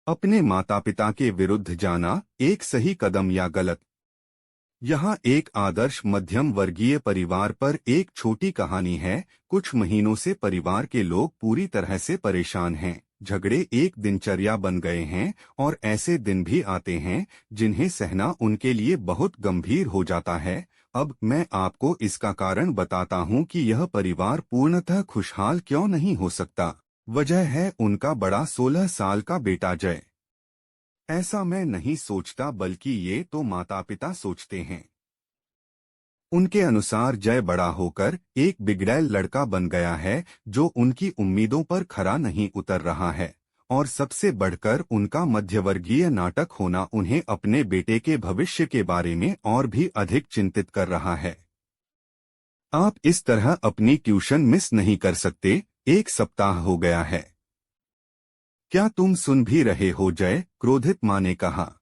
अपने माता पिता के विरुद्ध जाना एक सही कदम या गलत। यहाँ एक आदर्श मध्यम वर्गीय परिवार पर एक छोटी कहानी है। कुछ महीनों से परिवार के लोग पूरी तरह से परेशान हैं। झगड़े एक दिनचर्या बन गए हैं और ऐसे दिन भी आते हैं जिन्हें सहना उनके लिए बहुत गंभीर हो जाता है। अब मैं आपको इसका कारण बताता हूँ कि यह परिवार पूर्णतः खुशहाल क्यों नहीं हो सकता। वजह है उनका बड़ा 16 साल का बेटा जय। ऐसा मैं नहीं सोचता, बल्कि ये तो माता पिता सोचते हैं। उनके अनुसार जय बड़ा होकर एक बिगड़ैल लड़का बन गया है जो उनकी उम्मीदों पर खरा नहीं उतर रहा है। और सबसे बढ़कर उनका मध्यवर्गीय नाटक होना उन्हें अपने बेटे के भविष्य के बारे में और भी अधिक चिंतित कर रहा है। आप इस तरह अपनी ट्यूशन मिस नहीं कर सकते। 1 सप्ताह हो गया है। क्या तुम सुन भी रहे हो जय? क्रोधित माँ ने कहा।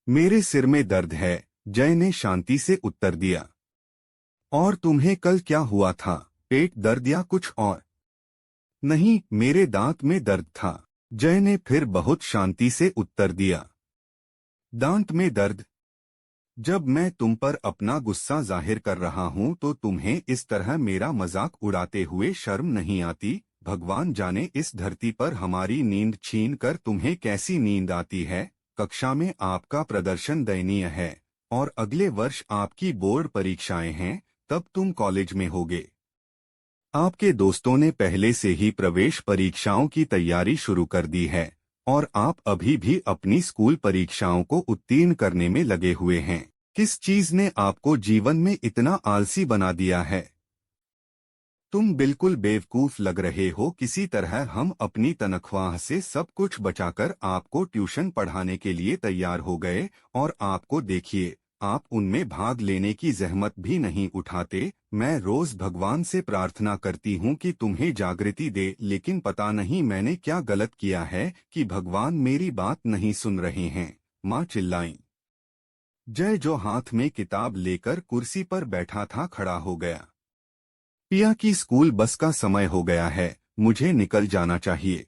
मेरे सिर में दर्द है, जय ने शांति से उत्तर दिया। और तुम्हें कल क्या हुआ था? पेट दर्द या कुछ और? नहीं, मेरे दांत में दर्द था, जय ने फिर बहुत शांति से उत्तर दिया। दांत में दर्द? जब मैं तुम पर अपना गुस्सा जाहिर कर रहा हूं तो तुम्हें इस तरह मेरा मजाक उड़ाते हुए शर्म नहीं आती? भगवान जाने इस धरती पर हमारी नींद छीन कर तुम्हें कैसी नींद आती है। कक्षा में आपका प्रदर्शन दयनीय है और अगले वर्ष आपकी बोर्ड परीक्षाएं हैं, तब तुम कॉलेज में होगे। आपके दोस्तों ने पहले से ही प्रवेश परीक्षाओं की तैयारी शुरू कर दी है और आप अभी भी अपनी स्कूल परीक्षाओं को उत्तीर्ण करने में लगे हुए हैं। किस चीज ने आपको जीवन में इतना आलसी बना दिया है? तुम बिल्कुल बेवकूफ लग रहे हो। किसी तरह हम अपनी तनख्वाह से सब कुछ बचाकर आपको ट्यूशन पढ़ाने के लिए तैयार हो गए और आपको देखिए, आप उनमें भाग लेने की जहमत भी नहीं उठाते। मैं रोज भगवान से प्रार्थना करती हूँ कि तुम्हें जागृति दे, लेकिन पता नहीं मैंने क्या गलत किया है कि भगवान मेरी बात नहीं सुन रहे हैं। माँ चिल्लाई। जय, जो हाथ में किताब लेकर कुर्सी पर बैठा था, खड़ा हो गया। पिया की स्कूल बस का समय हो गया है, मुझे निकल जाना चाहिए।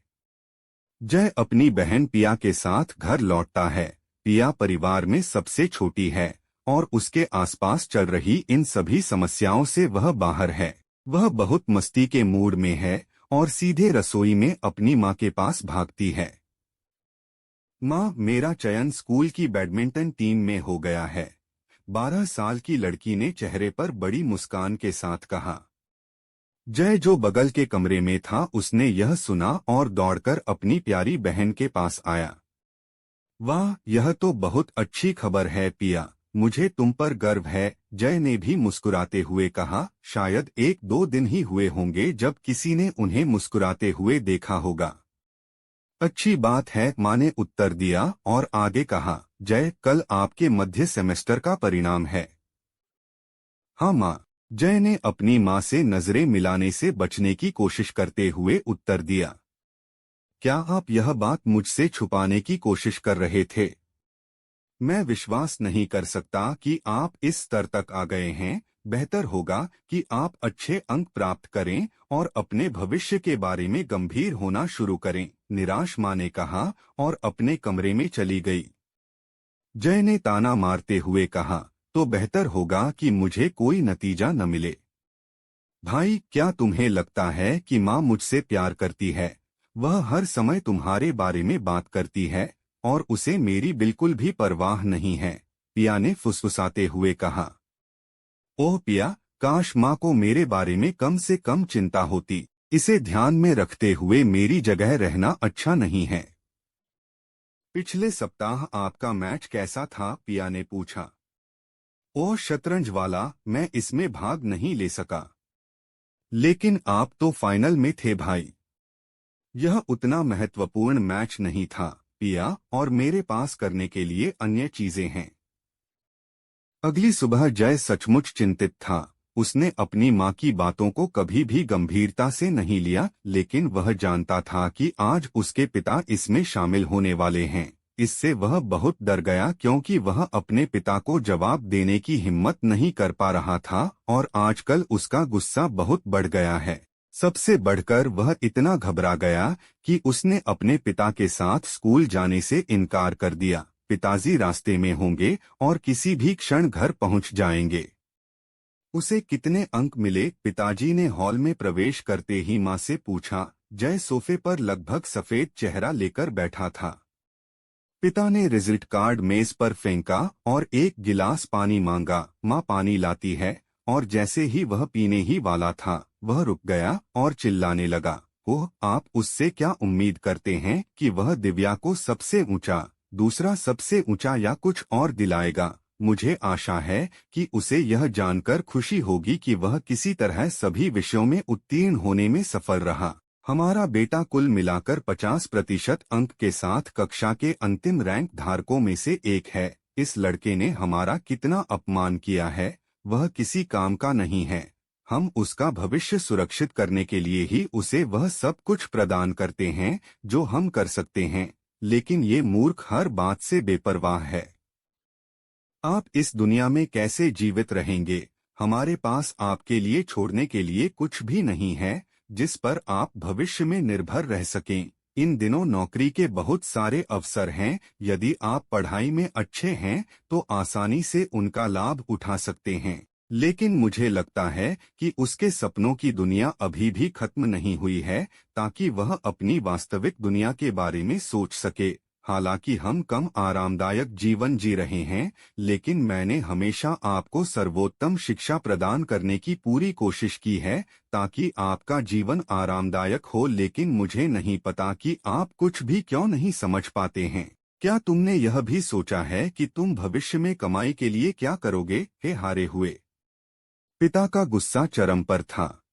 जय अपनी बहन पिया के साथ घर लौटता है। पिया परिवार में सबसे छोटी है और उसके आसपास चल रही इन सभी समस्याओं से वह बाहर है। वह बहुत मस्ती के मूड में है और सीधे रसोई में अपनी माँ के पास भागती है। माँ, मेरा चयन स्कूल की बैडमिंटन टीम में हो गया है। 12 साल की लड़की ने चेहरे पर बड़ी मुस्कान के साथ कहा। जय, जो बगल के कमरे में था, उसने यह सुना और दौड़कर अपनी प्यारी बहन के पास आया। वाह, यह तो बहुत अच्छी खबर है पिया, मुझे तुम पर गर्व है, जय ने भी मुस्कुराते हुए कहा। शायद 1-2 दिन ही हुए होंगे जब किसी ने उन्हें मुस्कुराते हुए देखा होगा। अच्छी बात है, माँ ने उत्तर दिया और आगे कहा, जय, कल आपके मध्य सेमेस्टर का परिणाम है। हाँ माँ, जय ने अपनी माँ से नजरें मिलाने से बचने की कोशिश करते हुए उत्तर दिया। क्या आप यह बात मुझसे छुपाने की कोशिश कर रहे थे? मैं विश्वास नहीं कर सकता कि आप इस स्तर तक आ गए हैं। बेहतर होगा कि आप अच्छे अंक प्राप्त करें और अपने भविष्य के बारे में गंभीर होना शुरू करें, निराश माँ ने कहा और अपने कमरे में चली गई। जय ने ताना मारते हुए कहा, तो बेहतर होगा कि मुझे कोई नतीजा न मिले। भाई, क्या तुम्हें लगता है कि माँ मुझसे प्यार करती है? वह हर समय तुम्हारे बारे में बात करती है और उसे मेरी बिल्कुल भी परवाह नहीं है, पिया ने फुसफुसाते हुए कहा। ओह पिया, काश माँ को मेरे बारे में कम से कम चिंता होती। इसे ध्यान में रखते हुए मेरी जगह रहना अच्छा नहीं है। पिछले सप्ताह आपका मैच कैसा था? पिया ने पूछा। ओह शतरंज वाला, मैं इसमें भाग नहीं ले सका। लेकिन आप तो फाइनल में थे भाई। यह उतना महत्वपूर्ण मैच नहीं था पिया, और मेरे पास करने के लिए अन्य चीजें हैं। अगली सुबह जय सचमुच चिंतित था। उसने अपनी माँ की बातों को कभी भी गंभीरता से नहीं लिया, लेकिन वह जानता था कि आज उसके पिता इसमें शामिल होने वाले हैं। इससे वह बहुत डर गया क्योंकि वह अपने पिता को जवाब देने की हिम्मत नहीं कर पा रहा था और आजकल उसका गुस्सा बहुत बढ़ गया है। सबसे बढ़कर वह इतना घबरा गया कि उसने अपने पिता के साथ स्कूल जाने से इनकार कर दिया। पिताजी रास्ते में होंगे और किसी भी क्षण घर पहुंच जाएंगे। उसे कितने अंक मिले? पिताजी ने हॉल में प्रवेश करते ही मां से पूछा। जय सोफे पर लगभग सफेद चेहरा लेकर बैठा था। पिता ने रिजल्ट कार्ड मेज पर फेंका और एक गिलास पानी मांगा। मां पानी लाती है और जैसे ही वह पीने ही वाला था वह रुक गया और चिल्लाने लगा। ओह, आप उससे क्या उम्मीद करते हैं कि वह दिव्या को सबसे ऊंचा, दूसरा सबसे ऊंचा या कुछ और दिलाएगा? मुझे आशा है कि उसे यह जानकर खुशी होगी कि वह किसी तरह सभी विषयों में उत्तीर्ण होने में सफल रहा। हमारा बेटा कुल मिलाकर 50% अंक के साथ कक्षा के अंतिम रैंक धारकों में से एक है। इस लड़के ने हमारा कितना अपमान किया है। वह किसी काम का नहीं है। हम उसका भविष्य सुरक्षित करने के लिए ही उसे वह सब कुछ प्रदान करते हैं जो हम कर सकते हैं, लेकिन ये मूर्ख हर बात से बेपरवाह है। आप इस दुनिया में कैसे जीवित रहेंगे? हमारे पास आपके लिए छोड़ने के लिए कुछ भी नहीं है जिस पर आप भविष्य में निर्भर रह सकें। इन दिनों नौकरी के बहुत सारे अवसर हैं। यदि आप पढ़ाई में अच्छे हैं तो आसानी से उनका लाभ उठा सकते हैं, लेकिन मुझे लगता है कि उसके सपनों की दुनिया अभी भी खत्म नहीं हुई है ताकि वह अपनी वास्तविक दुनिया के बारे में सोच सके। हालांकि हम कम आरामदायक जीवन जी रहे हैं, लेकिन मैंने हमेशा आपको सर्वोत्तम शिक्षा प्रदान करने की पूरी कोशिश की है ताकि आपका जीवन आरामदायक हो। लेकिन मुझे नहीं पता कि आप कुछ भी क्यों नहीं समझ पाते हैं। क्या तुमने यह भी सोचा है कि तुम भविष्य में कमाई के लिए क्या करोगे? हे हारे हुए! पिता का गुस्सा चरम पर था।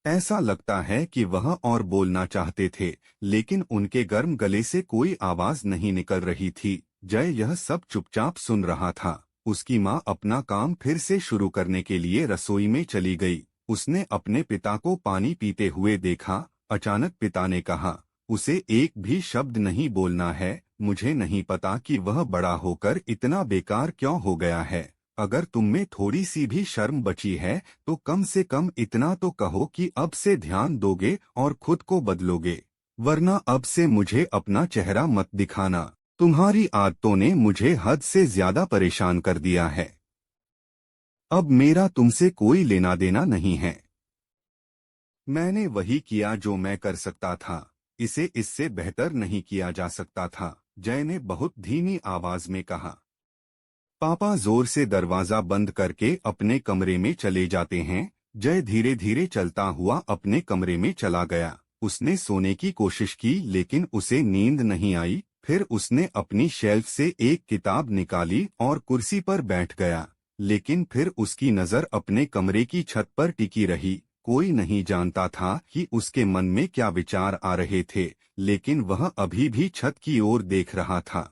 ऐसा लगता है कि वह और बोलना चाहते थे, लेकिन उनके गर्म गले से कोई आवाज नहीं निकल रही थी। जय यह सब चुपचाप सुन रहा था। उसकी मां अपना काम फिर से शुरू करने के लिए रसोई में चली गई। उसने अपने पिता को पानी पीते हुए देखा। अचानक पिता ने कहा, उसे एक भी शब्द नहीं बोलना है। मुझे नहीं पता कि वह बड़ा होकर इतना बेकार क्यों हो गया है। अगर तुम में थोड़ी सी भी शर्म बची है तो कम से कम इतना तो कहो कि अब से ध्यान दोगे और खुद को बदलोगे, वरना अब से मुझे अपना चेहरा मत दिखाना। तुम्हारी आदतों ने मुझे हद से ज्यादा परेशान कर दिया है। अब मेरा तुमसे कोई लेना देना नहीं है। मैंने वही किया जो मैं कर सकता था। इसे इससे बेहतर नहीं किया जा सकता था, जय ने बहुत धीमी आवाज में कहा। पापा जोर से दरवाजा बंद करके अपने कमरे में चले जाते हैं। जय धीरे धीरे चलता हुआ अपने कमरे में चला गया। उसने सोने की कोशिश की लेकिन उसे नींद नहीं आई। फिर उसने अपनी शेल्फ से एक किताब निकाली और कुर्सी पर बैठ गया, लेकिन फिर उसकी नजर अपने कमरे की छत पर टिकी रही। कोई नहीं जानता था कि उसके मन में क्या विचार आ रहे थे, लेकिन वह अभी भी छत की ओर देख रहा था।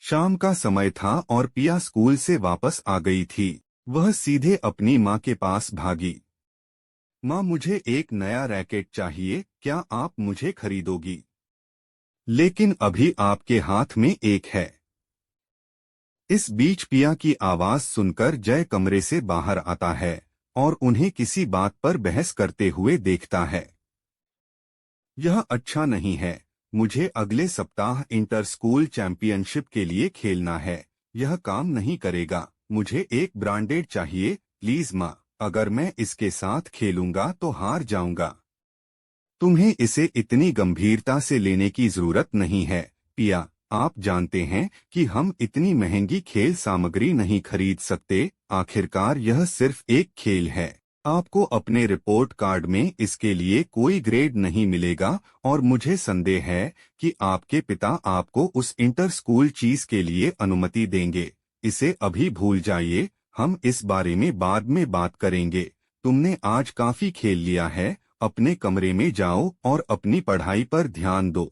शाम का समय था और पिया स्कूल से वापस आ गई थी। वह सीधे अपनी माँ के पास भागी। माँ, मुझे एक नया रैकेट चाहिए, क्या आप मुझे खरीदोगी? लेकिन अभी आपके हाथ में एक है। इस बीच पिया की आवाज सुनकर जय कमरे से बाहर आता है और उन्हें किसी बात पर बहस करते हुए देखता है। यह अच्छा नहीं है। मुझे अगले सप्ताह इंटर स्कूल चैंपियनशिप के लिए खेलना है। यह काम नहीं करेगा। मुझे एक ब्रांडेड चाहिए, प्लीज माँ। अगर मैं इसके साथ खेलूंगा तो हार जाऊंगा। तुम्हें इसे इतनी गंभीरता से लेने की जरूरत नहीं है, पिया। आप जानते हैं कि हम इतनी महंगी खेल सामग्री नहीं खरीद सकते। आखिरकार यह सिर्फ एक खेल है। आपको अपने रिपोर्ट कार्ड में इसके लिए कोई ग्रेड नहीं मिलेगा और मुझे संदेह है कि आपके पिता आपको उस इंटर स्कूल चीज के लिए अनुमति देंगे। इसे अभी भूल जाइए। हम इस बारे में बाद में बात करेंगे। तुमने आज काफी खेल लिया है। अपने कमरे में जाओ और अपनी पढ़ाई पर ध्यान दो।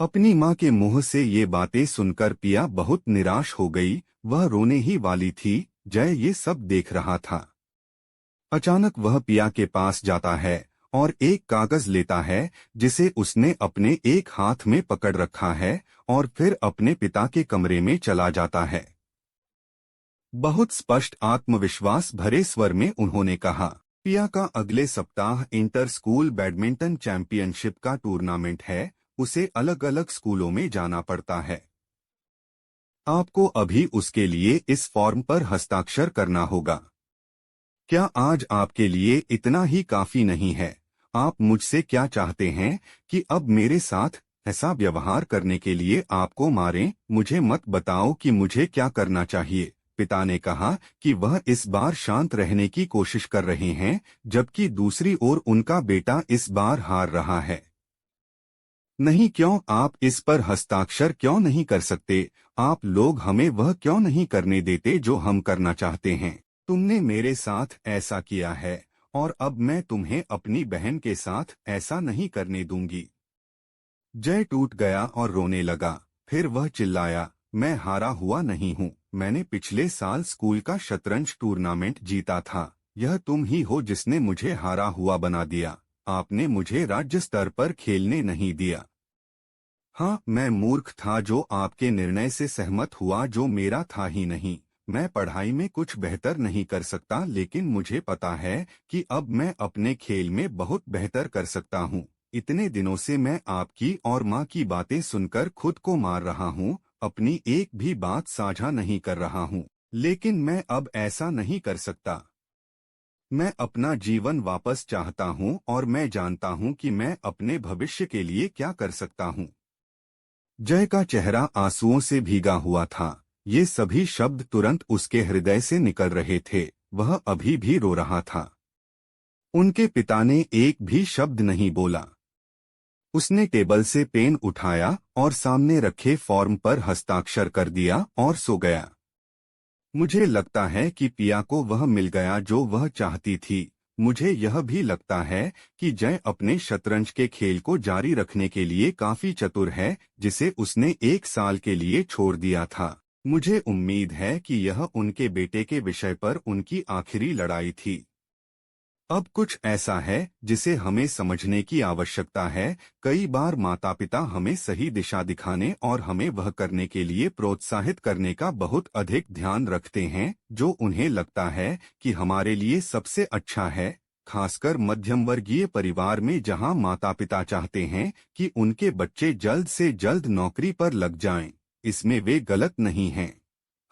अपनी माँ के मुंह से ये बातें सुनकर पिया बहुत निराश हो गई। वह रोने ही वाली थी। जय ये सब देख रहा था। अचानक वह पिया के पास जाता है और एक कागज लेता है जिसे उसने अपने एक हाथ में पकड़ रखा है और फिर अपने पिता के कमरे में चला जाता है। बहुत स्पष्ट आत्मविश्वास भरे स्वर में उन्होंने कहा, पिया का अगले सप्ताह इंटर स्कूल बैडमिंटन चैंपियनशिप का टूर्नामेंट है। उसे अलग अलग स्कूलों में जाना पड़ता है। आपको अभी उसके लिए इस फॉर्म पर हस्ताक्षर करना होगा। क्या आज आपके लिए इतना ही काफी नहीं है? आप मुझसे क्या चाहते हैं कि अब मेरे साथ ऐसा व्यवहार करने के लिए आपको मारें? मुझे मत बताओ कि मुझे क्या करना चाहिए। पिता ने कहा कि वह इस बार शांत रहने की कोशिश कर रहे हैं, जबकि दूसरी ओर उनका बेटा इस बार हार रहा है। नहीं, क्यों? आप इस पर हस्ताक्षर क्यों नहीं कर सकते? आप लोग हमें वह क्यों नहीं करने देते जो हम करना चाहते हैं? तुमने मेरे साथ ऐसा किया है और अब मैं तुम्हें अपनी बहन के साथ ऐसा नहीं करने दूंगी। जय टूट गया और रोने लगा। फिर वह चिल्लाया, मैं हारा हुआ नहीं हूँ। मैंने पिछले साल स्कूल का शतरंज टूर्नामेंट जीता था। यह तुम ही हो जिसने मुझे हारा हुआ बना दिया। आपने मुझे राज्य स्तर पर खेलने नहीं दिया। हाँ, मैं मूर्ख था जो आपके निर्णय से सहमत हुआ जो मेरा था ही नहीं। मैं पढ़ाई में कुछ बेहतर नहीं कर सकता, लेकिन मुझे पता है कि अब मैं अपने खेल में बहुत बेहतर कर सकता हूँ। इतने दिनों से मैं आपकी और माँ की बातें सुनकर खुद को मार रहा हूँ, अपनी एक भी बात साझा नहीं कर रहा हूँ। लेकिन मैं अब ऐसा नहीं कर सकता। मैं अपना जीवन वापस चाहता हूँ और मैं जानता हूँ कि मैं अपने भविष्य के लिए क्या कर सकता हूँ। जय का चेहरा आंसुओं से भीगा हुआ था। ये सभी शब्द तुरंत उसके हृदय से निकल रहे थे। वह अभी भी रो रहा था। उनके पिता ने एक भी शब्द नहीं बोला। उसने टेबल से पेन उठाया और सामने रखे फॉर्म पर हस्ताक्षर कर दिया और सो गया। मुझे लगता है कि पिया को वह मिल गया जो वह चाहती थी। मुझे यह भी लगता है कि जय अपने शतरंज के खेल को जारी रखने के लिए काफी चतुर है, जिसे उसने 1 साल के लिए छोड़ दिया था। मुझे उम्मीद है कि यह उनके बेटे के विषय पर उनकी आखिरी लड़ाई थी। अब कुछ ऐसा है जिसे हमें समझने की आवश्यकता है। कई बार माता पिता हमें सही दिशा दिखाने और हमें वह करने के लिए प्रोत्साहित करने का बहुत अधिक ध्यान रखते हैं जो उन्हें लगता है कि हमारे लिए सबसे अच्छा है, खासकर मध्यम वर्गीय परिवार में जहां माता पिता चाहते हैं कि उनके बच्चे जल्द से जल्द नौकरी पर लग जाएं। इसमें वे गलत नहीं हैं।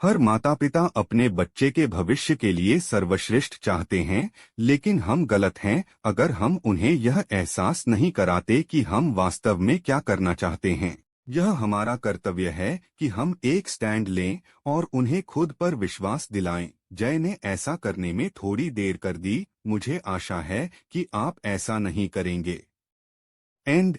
हर माता पिता अपने बच्चे के भविष्य के लिए सर्वश्रेष्ठ चाहते हैं, लेकिन हम गलत हैं अगर हम उन्हें यह एहसास नहीं कराते कि हम वास्तव में क्या करना चाहते हैं। यह हमारा कर्तव्य है कि हम एक स्टैंड लें और उन्हें खुद पर विश्वास दिलाएं। जय ने ऐसा करने में थोड़ी देर कर दी। मुझे आशा है कि आप ऐसा नहीं करेंगे। एंड